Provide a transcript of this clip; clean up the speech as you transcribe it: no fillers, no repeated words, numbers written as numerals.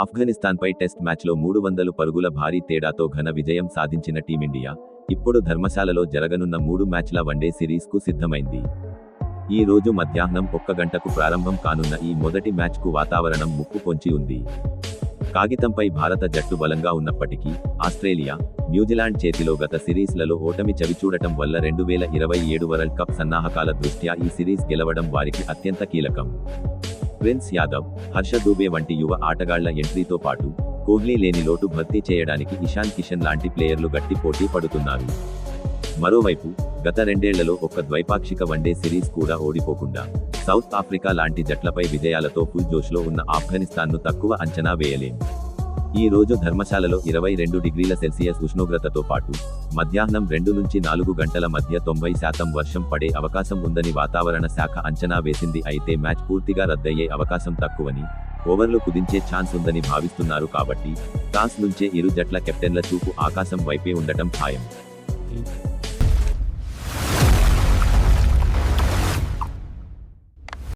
ఆఫ్ఘనిస్తాన్పై test మ్యాచ్లో 300 పరుగుల భారీ తేడాతో ఘన విజయం సాధించిన టీమిండియా ఇప్పుడు ధర్మశాలలో జరగనున్న 3 మ్యాచ్ల వన్డే సిరీస్కు సిద్ధమైంది. ఈ రోజు మధ్యాహ్నం 1 గంటకు ప్రారంభం కానున్న ఈ మొదటి మ్యాచ్కు వాతావరణం ముప్పు పొంచి ఉంది. కాగితంపై భారత జట్టు బలంగా ఉన్నప్పటికీ ఆస్ట్రేలియా, న్యూజిలాండ్ చేతిలో గత సిరీస్లలో ఓటమి చవిచూడటం వల్ల 2027 వరల్డ్ కప్ సన్నాహకాల దృష్ట్యా ఈ సిరీస్ గెలవడం వారికి అత్యంత కీలకం. ప్రిన్స్ యాదవ్, హర్ష దూబే వంటి యువ ఆటగాళ్ల ఎంట్రీతో పాటు కోహ్లీ లేని లోటు భర్తీ చేయడానికి ఇషాన్ కిషన్ లాంటి ప్లేయర్లు గట్టి పోటీ పడుతున్నారు. మరోవైపు గత 2 ఏళ్లలో ఒక్క ద్వైపాక్షిక వన్డే సిరీస్ కూడా ఓడిపోకుండా సౌత్ ఆఫ్రికా లాంటి జట్లపై విజయాలతో ఫుల్ జోష్లో ఉన్న ఆఫ్ఘనిస్తాన్ను తక్కువ అంచనా వేయలేం. ఈ రోజు ధర్మశాలలో 22 డిగ్రీల సెల్సియస్ ఉష్ణోగ్రతతో పాటు మధ్యాహ్నం 2 నుంచి 4 గంటల మధ్య 90% వర్షం పడే అవకాశం ఉందని వాతావరణ శాఖ అంచనా వేసింది. అయితే మ్యాచ్ పూర్తిగా రద్దయ్యే అవకాశం తక్కువని, ఓవర్లు కుదించే ఛాన్స్ ఉందని భావిస్తున్నారు. కాబట్టి టాస్ నుంచే ఇరు జట్ల కెప్టెన్ల చూపు ఆకాశం వైపే ఉండటం ఖాయం.